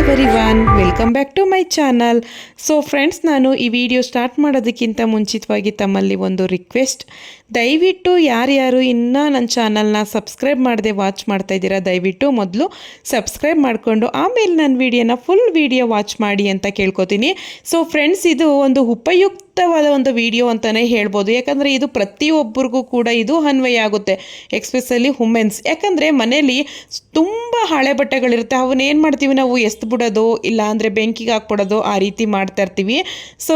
Everyone, welcome back to my channel. So friends, ನಾನು ಈ video start ಮಾಡೋದಕ್ಕಿಂತ ಮುಂಚಿತವಾಗಿ ತಮ್ಮಲ್ಲಿ ಒಂದು ರಿಕ್ವೆಸ್ಟ್. ದಯವಿಟ್ಟು ಯಾರ್ಯಾರು ಇನ್ನೂ ನನ್ನ ಚಾನಲ್ನ ಸಬ್ಸ್ಕ್ರೈಬ್ ಮಾಡದೆ ವಾಚ್ ಮಾಡ್ತಾ ಇದ್ದೀರಾ, ದಯವಿಟ್ಟು ಮೊದಲು ಸಬ್ಸ್ಕ್ರೈಬ್ ಮಾಡಿಕೊಂಡು ಆಮೇಲೆ ನನ್ನ ವಿಡಿಯೋನ ಫುಲ್ ವಿಡಿಯೋ ವಾಚ್ ಮಾಡಿ ಅಂತ ಕೇಳ್ಕೊತೀನಿ. ಸೊ ಫ್ರೆಂಡ್ಸ್, ಇದು ಒಂದು ಉಪಯುಕ್ತವಾದ ಒಂದು ವಿಡಿಯೋ ಅಂತಲೇ ಹೇಳ್ಬೋದು. ಯಾಕಂದರೆ ಇದು ಪ್ರತಿಯೊಬ್ಬರಿಗೂ ಕೂಡ ಇದು ಅನ್ವಯ ಆಗುತ್ತೆ, ಎಕ್ಸ್ಪೆಷಲಿ ವುಮೆನ್ಸ್. ಯಾಕಂದರೆ ಮನೇಲಿ ತುಂಬ ಹಳೆ ಬಟ್ಟೆಗಳಿರುತ್ತೆ, ಅವನ್ನೇನು ಮಾಡ್ತೀವಿ ನಾವು, ಎಸ್ದು ಬಿಡೋದು ಇಲ್ಲ ಅಂದರೆ ಬೆಂಕಿಗೆ ಹಾಕ್ಬಿಡೋದು, ಆ ರೀತಿ ಮಾಡ್ತಾ ಇರ್ತೀವಿ. ಸೊ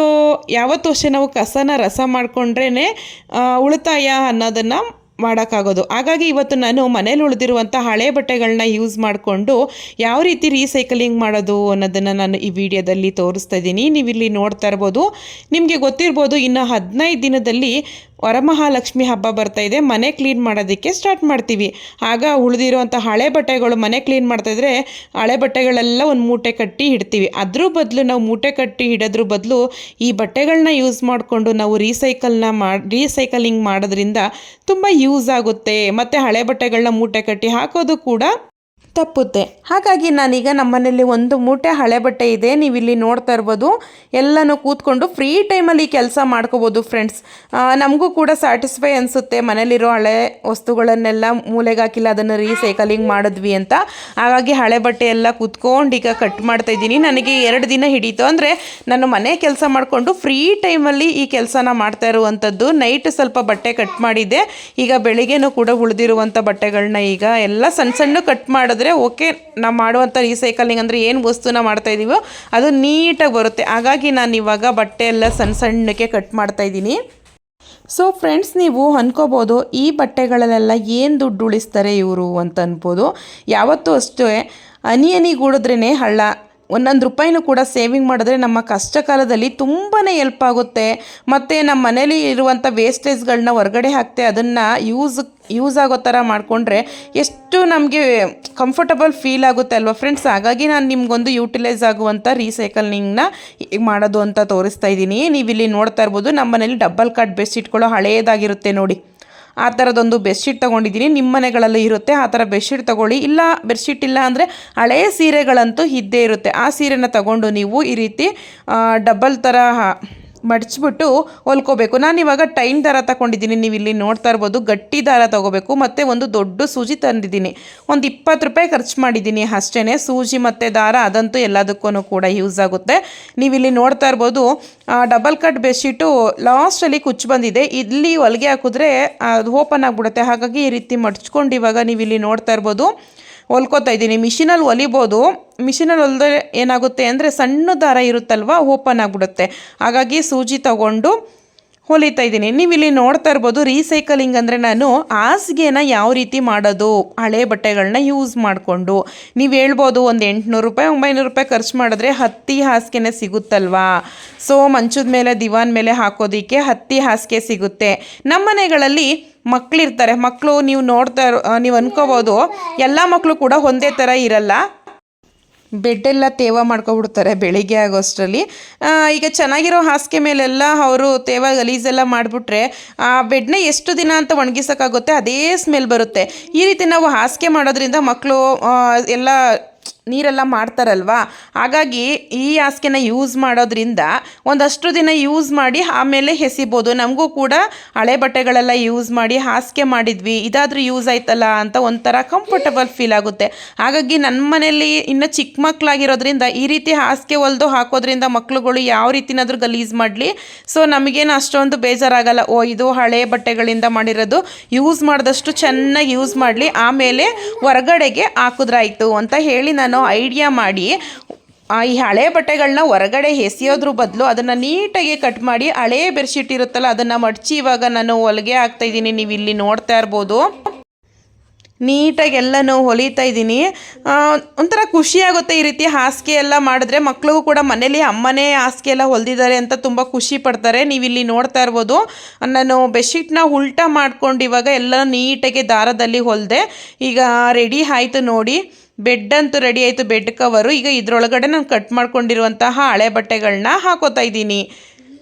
ಯಾವತ್ತೂ ಅಷ್ಟೇ ನಾವು ಕಸನ ರಸ ಮಾಡಿಕೊಂಡ್ರೇ ಉಳಿತಾಯ ಅನ್ನೋದನ್ನು ಮಾಡೋಕ್ಕಾಗೋದು. ಹಾಗಾಗಿ ಇವತ್ತು ನಾನು ಮನೇಲಿ ಉಳಿದಿರುವಂಥ ಹಳೆ ಬಟ್ಟೆಗಳನ್ನ ಯೂಸ್ ಮಾಡಿಕೊಂಡು ಯಾವ ರೀತಿ ರೀಸೈಕಲಿಂಗ್ ಮಾಡೋದು ಅನ್ನೋದನ್ನು ನಾನು ಈ ವಿಡಿಯೋದಲ್ಲಿ ತೋರಿಸ್ತಾ ಇದ್ದೀನಿ. ನೀವಿಲ್ಲಿ ನೋಡ್ತಾ ಇರ್ಬೋದು, ನಿಮಗೆ ಗೊತ್ತಿರ್ಬೋದು, ಇನ್ನು 15 ದಿನದಲ್ಲಿ ವರಮಹಾಲಕ್ಷ್ಮಿ ಹಬ್ಬ ಬರ್ತಾ ಇದೆ. ಮನೆ ಕ್ಲೀನ್ ಮಾಡೋದಕ್ಕೆ ಸ್ಟಾರ್ಟ್ ಮಾಡ್ತೀವಿ. ಆಗ ಉಳಿದಿರುವಂಥ ಹಳೆ ಬಟ್ಟೆಗಳು, ಮನೆ ಕ್ಲೀನ್ ಮಾಡ್ತಾಯಿದ್ರೆ ಹಳೆ ಬಟ್ಟೆಗಳೆಲ್ಲ ಒಂದು ಮೂಟೆ ಕಟ್ಟಿ ಇಡ್ತೀವಿ. ಅದ್ರ ಬದಲು ನಾವು ಮೂಟೆ ಕಟ್ಟಿ ಇಡೋದ್ರ ಬದಲು ಈ ಬಟ್ಟೆಗಳನ್ನ ಯೂಸ್ ಮಾಡಿಕೊಂಡು ನಾವು ರೀಸೈಕಲಿಂಗ್ ಮಾಡೋದ್ರಿಂದ ತುಂಬ ಯೂಸ್ ಆಗುತ್ತೆ. ಮತ್ತು ಹಳೆ ಬಟ್ಟೆಗಳನ್ನ ಮೂಟೆ ಕಟ್ಟಿ ಹಾಕೋದು ಕೂಡ ತಪ್ಪುತ್ತೆ. ಹಾಗಾಗಿ ನಾನೀಗ ನಮ್ಮನೇಲಿ ಒಂದು ಮೂಟೆ ಹಳೆ ಬಟ್ಟೆ ಇದೆ, ನೀವಿಲ್ಲಿ ನೋಡ್ತಾ ಇರ್ಬೋದು. ಎಲ್ಲನೂ ಕೂತ್ಕೊಂಡು ಫ್ರೀ ಟೈಮಲ್ಲಿ ಕೆಲಸ ಮಾಡ್ಕೋಬೋದು ಫ್ರೆಂಡ್ಸ್. ನಮಗೂ ಕೂಡ ಸ್ಯಾಟಿಸ್ಫೈ ಅನಿಸುತ್ತೆ, ಮನೇಲಿರೋ ಹಳೆ ವಸ್ತುಗಳನ್ನೆಲ್ಲ ಮೂಲೆಗೆ ಹಾಕಿಲ್ಲ, ಅದನ್ನು ರೀಸೈಕಲಿಂಗ್ ಮಾಡಿದ್ವಿ ಅಂತ. ಹಾಗಾಗಿ ಹಳೆ ಬಟ್ಟೆ ಎಲ್ಲ ಕೂತ್ಕೊಂಡು ಈಗ ಕಟ್ ಮಾಡ್ತಾಯಿದ್ದೀನಿ. ನನಗೆ 2 ದಿನ ಹಿಡೀತು. ಅಂದರೆ ನಾನು ಮನೆ ಕೆಲಸ ಮಾಡಿಕೊಂಡು ಫ್ರೀ ಟೈಮಲ್ಲಿ ಈ ಕೆಲಸನ ಮಾಡ್ತಾ ಇರುವಂಥದ್ದು. ನೈಟ್ ಸ್ವಲ್ಪ ಬಟ್ಟೆ ಕಟ್ ಮಾಡಿದ್ದೆ, ಈಗ ಬೆಳಿಗ್ಗೆನೂ ಕೂಡ ಉಳಿದಿರುವಂಥ ಬಟ್ಟೆಗಳನ್ನ ಈಗ ಎಲ್ಲ ಸಣ್ಣ ಸಣ್ಣ ಕಟ್ ಮಾಡಿದ್ರೆ ಓಕೆ, ನಾವು ಮಾಡುವಂಥ ರೀಸೈಕಲಿಂಗ್ ಅಂದರೆ ಏನು ವಸ್ತುನ ಮಾಡ್ತಾ ಇದ್ದೀವೋ ಅದು ನೀಟಾಗಿ ಬರುತ್ತೆ. ಹಾಗಾಗಿ ನಾನು ಇವಾಗ ಬಟ್ಟೆ ಎಲ್ಲ ಸಣ್ಣ ಸಣ್ಣಕ್ಕೆ ಕಟ್ ಮಾಡ್ತಾಯಿದ್ದೀನಿ. ಸೊ ಫ್ರೆಂಡ್ಸ್, ನೀವು ಅನ್ಕೋಬೋದು ಈ ಬಟ್ಟೆಗಳಲ್ಲೆಲ್ಲ ಏನು ದುಡ್ಡು ಉಳಿಸ್ತಾರೆ ಇವರು ಅಂತ ಅನ್ಬೋದು. ಯಾವತ್ತೂ ಅಷ್ಟೇ ಹನಿಗೂಡಿದ್ರೇ ಹಳ್ಳ. 1 ರೂಪಾಯಿನೂ ಕೂಡ ಸೇವಿಂಗ್ ಮಾಡಿದ್ರೆ ನಮ್ಮ ಕಷ್ಟ ಕಾಲದಲ್ಲಿ ತುಂಬಾ ಹೆಲ್ಪ್ ಆಗುತ್ತೆ. ಮತ್ತು ನಮ್ಮ ಮನೇಲಿ ಇರುವಂಥ ವೇಸ್ಟೇಜ್ಗಳನ್ನ ಹೊರಗಡೆ ಹಾಕ್ತೆ ಅದನ್ನು ಯೂಸ್ ಆಗೋ ಥರ ಮಾಡಿಕೊಂಡ್ರೆ ಎಷ್ಟು ನಮಗೆ ಕಂಫರ್ಟಬಲ್ ಫೀಲ್ ಆಗುತ್ತೆ ಅಲ್ವಾ ಫ್ರೆಂಡ್ಸ್. ಹಾಗಾಗಿ ನಾನು ನಿಮಗೊಂದು ಯೂಟಿಲೈಸ್ ಆಗುವಂಥ ರೀಸೈಕಲಿಂಗ್ನ ಮಾಡೋದು ಅಂತ ತೋರಿಸ್ತಾ ಇದ್ದೀನಿ. ನೀವಿಲ್ಲಿ ನೋಡ್ತಾ ಇರ್ಬೋದು, ನಮ್ಮ ಮನೇಲಿ ಡಬಲ್ ಕಾಟ್ ಬೆಡ್ಶೀಟ್ಗಳು ಹಳೇದಾಗಿರುತ್ತೆ ನೋಡಿ, ಆ ಥರದೊಂದು ಬೆಡ್ಶೀಟ್ ತೊಗೊಂಡಿದ್ದೀನಿ. ನಿಮ್ಮ ಮನೆಗಳಲ್ಲಿ ಇರುತ್ತೆ ಆ ಥರ ಬೆಡ್ಶೀಟ್ ತೊಗೊಳ್ಳಿ. ಇಲ್ಲ ಬೆಡ್ಶೀಟ್ ಇಲ್ಲ ಅಂದರೆ ಹಳೆಯ ಸೀರೆಗಳಂತೂ ಇದ್ದೇ ಇರುತ್ತೆ. ಆ ಸೀರೆನ ತಗೊಂಡು ನೀವು ಈ ರೀತಿ ಡಬಲ್ ಥರ ಮಡಚಿಬಿಟ್ಟು ಹೊಲ್ಕೋಬೇಕು. ನಾನಿವಾಗ ಟೈನ್ ದಾರ ತಗೊಂಡಿದ್ದೀನಿ, ನೀವು ಇಲ್ಲಿ ನೋಡ್ತಾ ಇರ್ಬೋದು. ಗಟ್ಟಿ ದಾರ ತೊಗೋಬೇಕು ಮತ್ತು ಒಂದು ದೊಡ್ಡ ಸೂಜಿ ತಂದಿದ್ದೀನಿ. ಒಂದು 20 ರೂಪಾಯಿ ಖರ್ಚು ಮಾಡಿದ್ದೀನಿ ಅಷ್ಟೇ. ಸೂಜಿ ಮತ್ತು ದಾರ ಅದಂತೂ ಎಲ್ಲದಕ್ಕೂ ಕೂಡ ಯೂಸ್ ಆಗುತ್ತೆ. ನೀವಿಲ್ಲಿ ನೋಡ್ತಾ ಇರ್ಬೋದು, ಡಬಲ್ ಕಟ್ ಬೆಡ್ಶೀಟು ಲಾಸ್ಟಲ್ಲಿ ಕುಚ್ಚು ಬಂದಿದೆ. ಇಲ್ಲಿ ಹೊಲಿಗೆ ಹಾಕಿದ್ರೆ ಅದು ಓಪನ್ ಆಗಿಬಿಡುತ್ತೆ. ಹಾಗಾಗಿ ಈ ರೀತಿ ಮಡ್ಚ್ಕೊಂಡು ಇವಾಗ ನೀವಿಲ್ಲಿ ನೋಡ್ತಾ ಇರ್ಬೋದು ಹೊಲ್ಕೋತಾ ಇದ್ದೀನಿ. ಮಿಷಿನಲ್ಲಿ ಹೊಲಿಬೋದು, ಮಿಷಿನಲ್ಲಿ ಹೊಲಿದ್ರೆ ಏನಾಗುತ್ತೆ ಅಂದರೆ ಸಣ್ಣ ದಾರ ಇರುತ್ತಲ್ವ, ಓಪನ್ ಆಗಿಬಿಡುತ್ತೆ. ಹಾಗಾಗಿ ಸೂಜಿ ತಗೊಂಡು ಹೊಲಿತಾ ಇದ್ದೀನಿ. ನೀವು ಇಲ್ಲಿ ನೋಡ್ತಾ ಇರ್ಬೋದು, ರೀಸೈಕಲಿಂಗ್ ಅಂದರೆ ನಾನು ಹಾಸಿಗೆನ ಯಾವ ರೀತಿ ಮಾಡೋದು, ಹಳೆ ಬಟ್ಟೆಗಳನ್ನ ಯೂಸ್ ಮಾಡಿಕೊಂಡು. ನೀವು ಹೇಳ್ಬೋದು, ಒಂದು 800 ರೂಪಾಯಿ 900 ರೂಪಾಯಿ ಖರ್ಚು ಮಾಡಿದ್ರೆ 10 ಹಾಸಿಗೆನೇ ಸಿಗುತ್ತಲ್ವಾ. ಸೊ ಮಂಚದ ಮೇಲೆ ದಿವಾನ್ ಮೇಲೆ ಹಾಕೋದಕ್ಕೆ 10 ಹಾಸಿಗೆ ಸಿಗುತ್ತೆ. ನಮ್ಮ ಮನೆಗಳಲ್ಲಿ ಮಕ್ಕಳಿರ್ತಾರೆ, ಮಕ್ಕಳು ನೀವು ಅನ್ಕೋಬೋದು ಎಲ್ಲ ಮಕ್ಕಳು ಕೂಡ ಒಂದೇ ಥರ ಇರಲ್ಲ. ಬೆಡ್ಡೆಲ್ಲ ತೇವ ಮಾಡ್ಕೊಬಿಡ್ತಾರೆ ಬೆಳಿಗ್ಗೆ ಆಗೋಷ್ಟರಲ್ಲಿ. ಈಗ ಚೆನ್ನಾಗಿರೋ ಹಾಸಿಗೆ ಮೇಲೆಲ್ಲ ಅವರು ತೇವ ಗಲೀಜೆಲ್ಲ ಮಾಡಿಬಿಟ್ರೆ ಆ ಬೆಡ್ನ ಎಷ್ಟು ದಿನ ಅಂತ ಒಣಗಿಸೋಕ್ಕಾಗುತ್ತೆ, ಅದೇ ಸ್ಮೆಲ್ ಬರುತ್ತೆ. ಈ ರೀತಿ ನಾವು ಹಾಸಿಗೆ ಮಾಡೋದ್ರಿಂದ ಮಕ್ಕಳು ಎಲ್ಲ ನೀರೆಲ್ಲ ಮಾಡ್ತಾರಲ್ವಾ. ಹಾಗಾಗಿ ಈ ಹಾಸಿಗೆನ ಯೂಸ್ ಮಾಡೋದ್ರಿಂದ ಒಂದಷ್ಟು ದಿನ ಯೂಸ್ ಮಾಡಿ ಆಮೇಲೆ ಎಸಿಬೋದು. ನಮಗೂ ಕೂಡ ಹಳೆ ಬಟ್ಟೆಗಳೆಲ್ಲ ಯೂಸ್ ಮಾಡಿ ಹಾಸಿಗೆ ಮಾಡಿದ್ವಿ, ಇದಾದರೂ ಯೂಸ್ ಆಯ್ತಲ್ಲ ಅಂತ ಒಂಥರ ಕಂಫರ್ಟಬಲ್ ಫೀಲ್ ಆಗುತ್ತೆ. ಹಾಗಾಗಿ ನನ್ನ ಮನೆಯಲ್ಲಿ ಇನ್ನೂ ಚಿಕ್ಕ ಮಕ್ಕಳಾಗಿರೋದ್ರಿಂದ ಈ ರೀತಿ ಹಾಸಿಗೆ ಹೊಲಿದು ಹಾಕೋದ್ರಿಂದ ಮಕ್ಳುಗಳು ಯಾವ ರೀತಿನಾದರೂ ಗಲೀಜು ಮಾಡಲಿ, ಸೊ ನಮಗೇನು ಅಷ್ಟೊಂದು ಬೇಜಾರಾಗಲ್ಲ. ಇದು ಹಳೆ ಬಟ್ಟೆಗಳಿಂದ ಮಾಡಿರೋದು, ಯೂಸ್ ಮಾಡಿದಷ್ಟು ಚೆನ್ನಾಗಿ ಯೂಸ್ ಮಾಡಲಿ, ಆಮೇಲೆ ಹೊರಗಡೆಗೆ ಹಾಕಿದ್ರಾಯ್ತು ಅಂತ ಹೇಳಿ ನಾನು ಐಡಿಯಾ ಮಾಡಿ ಈ ಹಳೆ ಬಟ್ಟೆಗಳನ್ನ ಹೊರಗಡೆ ಎಸೆಯೋದ್ರ ಬದಲು ಅದನ್ನು ನೀಟಾಗಿ ಕಟ್ ಮಾಡಿ ಹಳೆ ಬೆಡ್ಶೀಟ್ ಇರುತ್ತಲ್ಲ ಅದನ್ನು ಮಡಚಿ ಇವಾಗ ನಾನು ಹೊಲಿಗೆ ಹಾಕ್ತಾಯಿದ್ದೀನಿ. ನೀವು ಇಲ್ಲಿ ನೋಡ್ತಾ ಇರ್ಬೋದು, ನೀಟಾಗಿ ಎಲ್ಲನೂ ಹೊಲಿತಾ ಇದ್ದೀನಿ. ಒಂಥರ ಖುಷಿಯಾಗುತ್ತೆ ಈ ರೀತಿ ಹಾಸಿಗೆ ಎಲ್ಲ ಮಾಡಿದ್ರೆ. ಮಕ್ಕಳಿಗೂ ಕೂಡ ಮನೇಲಿ ಅಮ್ಮನೇ ಹಾಸಿಗೆ ಎಲ್ಲ ಹೊಲಿದಿದ್ದಾರೆ ಅಂತ ತುಂಬ ಖುಷಿ ಪಡ್ತಾರೆ. ನೀವಿಲ್ಲಿ ನೋಡ್ತಾ ಇರ್ಬೋದು, ನಾನು ಬೆಡ್ಶೀಟ್ನ ಉಲ್ಟಾ ಮಾಡ್ಕೊಂಡು ಇವಾಗ ಎಲ್ಲ ನೀಟಾಗಿ ದಾರದಲ್ಲಿ ಹೊಲಿದೆ. ಈಗ ರೆಡಿ ಆಯಿತು ನೋಡಿ, ಬೆಡ್ ಅಂತೂ ರೆಡಿ ಆಯಿತು, ಬೆಡ್ ಕವರು. ಈಗ ಇದರೊಳಗಡೆ ನಾನು ಕಟ್ ಮಾಡ್ಕೊಂಡಿರುವಂತಹ ಹಳೆ ಬಟ್ಟೆಗಳನ್ನ ಹಾಕೋತಾ ಇದ್ದೀನಿ.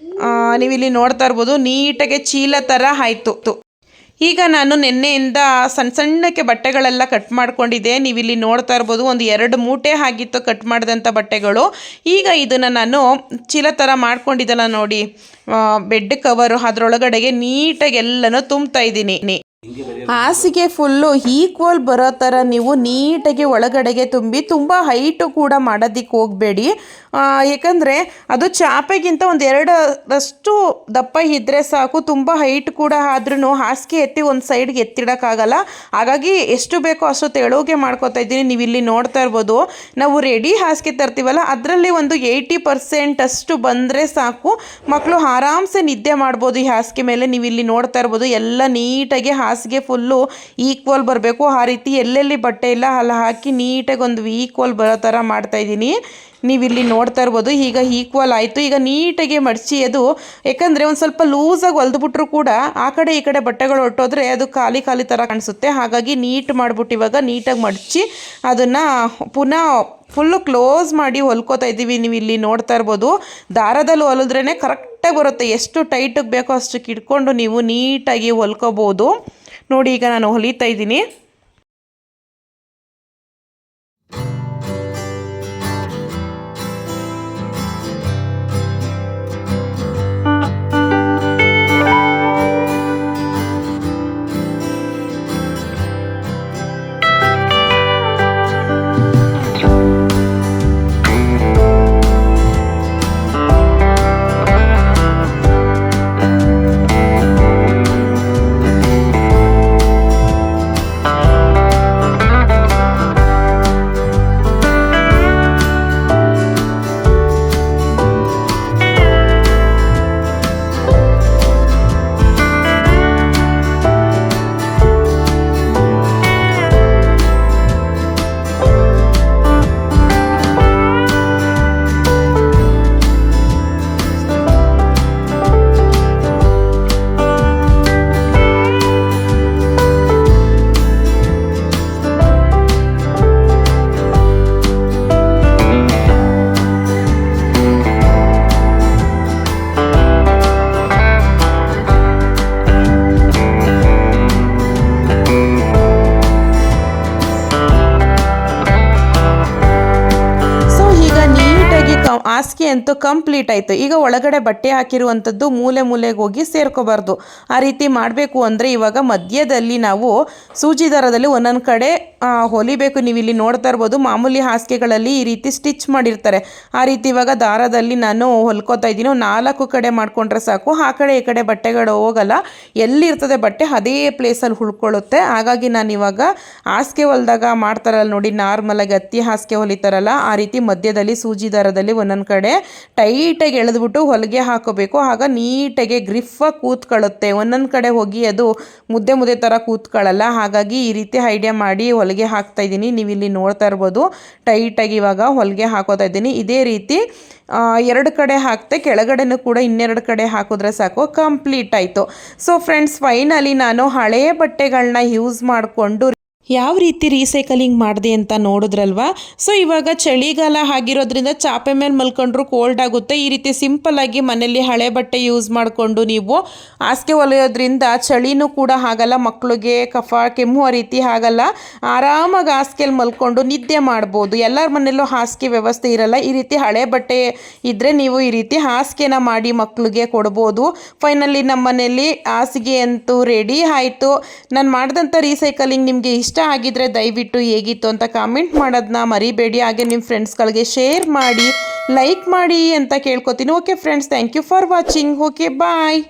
ನೀವಿಲ್ಲಿ ನೋಡ್ತಾ ಇರ್ಬೋದು, ನೀಟಾಗಿ ಚೀಲ ಥರ ಆಯಿತು. ಈಗ ನಾನು ನಿನ್ನೆಯಿಂದ ಸಣ್ಣ ಸಣ್ಣಕ್ಕೆ ಬಟ್ಟೆಗಳೆಲ್ಲ ಕಟ್ ಮಾಡ್ಕೊಂಡಿದ್ದೆ. ನೀವಿಲ್ಲಿ ನೋಡ್ತಾ ಇರ್ಬೋದು, ಒಂದು 2 ಮೂಟೆ ಆಗಿತ್ತು ಕಟ್ ಮಾಡಿದಂಥ ಬಟ್ಟೆಗಳು. ಈಗ ಇದನ್ನು ನಾನು ಚೀಲ ಥರ ಮಾಡ್ಕೊಂಡಿದ್ದಲ್ಲ ನೋಡಿ, ಬೆಡ್ ಕವರು, ಅದರೊಳಗಡೆಗೆ ನೀಟಾಗಿ ಎಲ್ಲನೂ ತುಂಬ್ತಾ ಇದ್ದೀನಿ. ಹಾಸಿಗೆ ಫುಲ್ಲು ಈಕ್ವಲ್ ಬರೋ ಥರ ನೀವು ನೀಟಾಗಿ ಒಳಗಡೆಗೆ ತುಂಬಿ, ತುಂಬ ಹೈಟು ಕೂಡ ಮಾಡೋದಕ್ಕೆ ಹೋಗಬೇಡಿ. ಏಕೆಂದರೆ ಅದು ಚಾಪೆಗಿಂತ ಒಂದು 2 ದಪ್ಪ ಇದ್ದರೆ ಸಾಕು. ತುಂಬ ಹೈಟ್ ಕೂಡ ಆದ್ರೂ ಹಾಸಿಗೆ ಎತ್ತಿ ಒಂದು ಸೈಡ್ಗೆ ಎತ್ತಿಡೋಕ್ಕಾಗಲ್ಲ. ಹಾಗಾಗಿ ಎಷ್ಟು ಬೇಕೋ ಅಷ್ಟು ತೆಳುಗೆ ಮಾಡ್ಕೊತಾ ಇದ್ದೀನಿ. ನೀವು ಇಲ್ಲಿ ನೋಡ್ತಾ ಇರ್ಬೋದು, ನಾವು ರೆಡಿ ಹಾಸಿಗೆ ತರ್ತೀವಲ್ಲ, ಅದರಲ್ಲಿ ಒಂದು 80% ಅಷ್ಟು ಬಂದರೆ ಸಾಕು, ಮಕ್ಕಳು ಆರಾಮ್ಸೆ ನಿದ್ದೆ ಮಾಡ್ಬೋದು ಈ ಹಾಸಿಗೆ ಮೇಲೆ. ನೀವು ಇಲ್ಲಿ ನೋಡ್ತಾ ಇರ್ಬೋದು, ಎಲ್ಲ ನೀಟಾಗಿ ಹಾಸಿಗೆ ಫುಲ್ಲು ಈಕ್ವಲ್ ಬರಬೇಕು. ಆ ರೀತಿ ಎಲ್ಲೆಲ್ಲಿ ಬಟ್ಟೆ ಇಲ್ಲ ಅಲ್ಲಿ ಹಾಕಿ ನೀಟಾಗಿ ಒಂದು ಈಕ್ವಲ್ ಬರೋ ಥರ ಮಾಡ್ತಾಯಿದ್ದೀನಿ. ನೀವಿಲ್ಲಿ ನೋಡ್ತಾ ಇರ್ಬೋದು, ಈಗ ಈಕ್ವಲ್ ಆಯಿತು. ಈಗ ನೀಟಾಗಿ ಮಡಚಿ ಅದು, ಯಾಕಂದರೆ ಒಂದು ಸ್ವಲ್ಪ ಲೂಸಾಗಿ ಹೊಲ್ದುಬಿಟ್ರು ಕೂಡ ಆ ಕಡೆ ಈ ಕಡೆ ಬಟ್ಟೆಗಳು ಹೊರಟೋದ್ರೆ ಅದು ಖಾಲಿ ಖಾಲಿ ಥರ ಕಾಣಿಸುತ್ತೆ. ಹಾಗಾಗಿ ನೀಟ್ ಮಾಡಿಬಿಟ್ಟು ಇವಾಗ ನೀಟಾಗಿ ಮಡಚಿ ಅದನ್ನು ಪುನಃ ಫುಲ್ಲು ಕ್ಲೋಸ್ ಮಾಡಿ ಹೊಲ್ಕೋತಾ ಇದ್ದೀವಿ. ನೀವು ಇಲ್ಲಿ ನೋಡ್ತಾ ಇರ್ಬೋದು, ದಾರದಲ್ಲಿ ಹೊಲಿದ್ರೇ ಕರೆಕ್ಟಾಗಿ ಬರುತ್ತೆ. ಎಷ್ಟು ಟೈಟಿಗೆ ಬೇಕೋ ಅಷ್ಟಕ್ಕೆ ಇಟ್ಕೊಂಡು ನೀವು ನೀಟಾಗಿ ಹೊಲ್ಕೋಬೋದು. ನೋಡಿ, ಈಗ ನಾನು ಹೊಲಿತಾ ಇದ್ದೀನಿ. ಹಾಸಿಗೆ ಅಂತೂ ಕಂಪ್ಲೀಟ್ ಆಯಿತು. ಈಗ ಒಳಗಡೆ ಬಟ್ಟೆ ಹಾಕಿರುವಂಥದ್ದು ಮೂಲೆ ಮೂಲೆಗೆ ಹೋಗಿ ಸೇರ್ಕೋಬಾರ್ದು. ಆ ರೀತಿ ಮಾಡಬೇಕು ಅಂದರೆ ಇವಾಗ ಮಧ್ಯದಲ್ಲಿ ನಾವು ಸೂಜಿ ದಾರದಲ್ಲಿ ಒಂದೊಂದು ಕಡೆ ಹೊಲಿಬೇಕು. ನೀವು ಇಲ್ಲಿ ನೋಡ್ತಾ ಇರ್ಬೋದು, ಮಾಮೂಲಿ ಹಾಸಿಗೆಗಳಲ್ಲಿ ಈ ರೀತಿ ಸ್ಟಿಚ್ ಮಾಡಿರ್ತಾರೆ. ಆ ರೀತಿ ಇವಾಗ ದಾರದಲ್ಲಿ ನಾನು ಹೊಲ್ಕೋತಾ ಇದ್ದೀನಿ. 4 ಕಡೆ ಮಾಡಿಕೊಂಡ್ರೆ ಸಾಕು, ಆ ಕಡೆ ಈ ಕಡೆ ಬಟ್ಟೆಗಳು ಹೋಗಲ್ಲ. ಎಲ್ಲಿರ್ತದೆ ಬಟ್ಟೆ ಅದೇ ಪ್ಲೇಸಲ್ಲಿ ಉಳ್ಕೊಳ್ಳುತ್ತೆ. ಹಾಗಾಗಿ ನಾನು ಇವಾಗ ಹಾಸಿಗೆ ಹೊಲಿದಾಗ ಮಾಡ್ತಾರಲ್ಲ ನೋಡಿ, ನಾರ್ಮಲಾಗಿ ಹತ್ತಿ ಹಾಸಿಗೆ ಹೊಲಿತಾರಲ್ಲ, ಆ ರೀತಿ ಮಧ್ಯದಲ್ಲಿ ಸೂಜಿ ದಾರದಲ್ಲಿ ಒಂದೊಂದು ಕಡೆ ಟೈಟಾಗಿ ಎಳೆದ್ಬಿಟ್ಟು ಹೊಲಿಗೆ ಹಾಕೋಬೇಕು. ಆಗ ನೀಟಾಗಿ ಗ್ರಿಫಾಗಿ ಕೂತ್ಕೊಳ್ಳುತ್ತೆ. ಒಂದೊಂದು ಕಡೆ ಹೋಗಿ ಅದು ಮುದ್ದೆ ಮುದ್ದೆ ಥರ ಕೂತ್ಕೊಳ್ಳಲ್ಲ. ಹಾಗಾಗಿ ಈ ರೀತಿ ಐಡಿಯಾ ಮಾಡಿ ಹೊಲಿಗೆ ಹಾಕ್ತಾ ಇದ್ದೀನಿ. ನೀವು ಇಲ್ಲಿ ನೋಡ್ತಾ ಇರ್ಬೋದು, ಟೈಟಾಗಿ ಇವಾಗ ಹೊಲಿಗೆ ಹಾಕೋತಾ ಇದ್ದೀನಿ. ಇದೇ ರೀತಿ 2 ಕಡೆ ಹಾಕ್ತೆ, ಕೆಳಗಡೆನೂ ಕೂಡ 2 ಕಡೆ ಹಾಕಿದ್ರೆ ಸಾಕು, ಕಂಪ್ಲೀಟ್ ಆಯಿತು. ಸೊ ಫ್ರೆಂಡ್ಸ್, ಫೈನಲಿ ನಾನು ಹಳೆಯ ಬಟ್ಟೆಗಳನ್ನ ಯೂಸ್ ಮಾಡಿಕೊಂಡು ಯಾವ ರೀತಿ ರೀಸೈಕಲಿಂಗ್ ಮಾಡಿದೆ ಅಂತ ನೋಡಿದ್ರಲ್ವಾ. ಸೊ ಇವಾಗ ಚಳಿಗಾಲ ಆಗಿರೋದ್ರಿಂದ ಚಾಪೆ ಮೇಲೆ ಮಲ್ಕೊಂಡ್ರು ಕೋಲ್ಡ್ ಆಗುತ್ತೆ. ಈ ರೀತಿ ಸಿಂಪಲ್ಲಾಗಿ ಮನೆಯಲ್ಲಿ ಹಳೆ ಬಟ್ಟೆ ಯೂಸ್ ಮಾಡಿಕೊಂಡು ನೀವು ಹಾಸಿಗೆ ಹೊಲಿಯೋದ್ರಿಂದ ಚಳಿನೂ ಕೂಡ ಆಗಲ್ಲ, ಮಕ್ಕಳಿಗೆ ಕಫ ಕೆಮ್ಮು ಆ ರೀತಿ ಆಗಲ್ಲ. ಆರಾಮಾಗಿ ಹಾಸಿಗೆಯಲ್ಲಿ ಮಲ್ಕೊಂಡು ನಿದ್ದೆ ಮಾಡ್ಬೋದು. ಎಲ್ಲರ ಮನೆಯಲ್ಲೂ ಹಾಸಿಗೆ ವ್ಯವಸ್ಥೆ ಇರಲ್ಲ. ಈ ರೀತಿ ಹಳೆ ಬಟ್ಟೆ ಇದ್ದರೆ ನೀವು ಈ ರೀತಿ ಹಾಸಿಗೆನ ಮಾಡಿ ಮಕ್ಕಳಿಗೆ ಕೊಡ್ಬೋದು. ಫೈನಲಿ ನಮ್ಮ ಮನೆಯಲ್ಲಿ ಹಾಸಿಗೆ ಅಂತೂ ರೆಡಿ ಆಯಿತು. ನಾನು ಮಾಡಿದಂಥ ರೀಸೈಕಲಿಂಗ್ ನಿಮಗೆ ಇಷ್ಟ ಆಗಿದ್ರೆ ದಯವಿಟ್ಟು ಹೇಗಿತ್ತು ಅಂತ ಕಾಮೆಂಟ್ ಮಾಡೋದನ್ನ ಮರಿಬೇಡಿ. ಹಾಗೆ ನಿಮ್ಮ ಫ್ರೆಂಡ್ಸ್ಗಳಿಗೆ ಶೇರ್ ಮಾಡಿ, ಲೈಕ್ ಮಾಡಿ ಅಂತ ಕೇಳ್ಕೊತೀನಿ. Okay friends, thank you for watching. Okay, bye.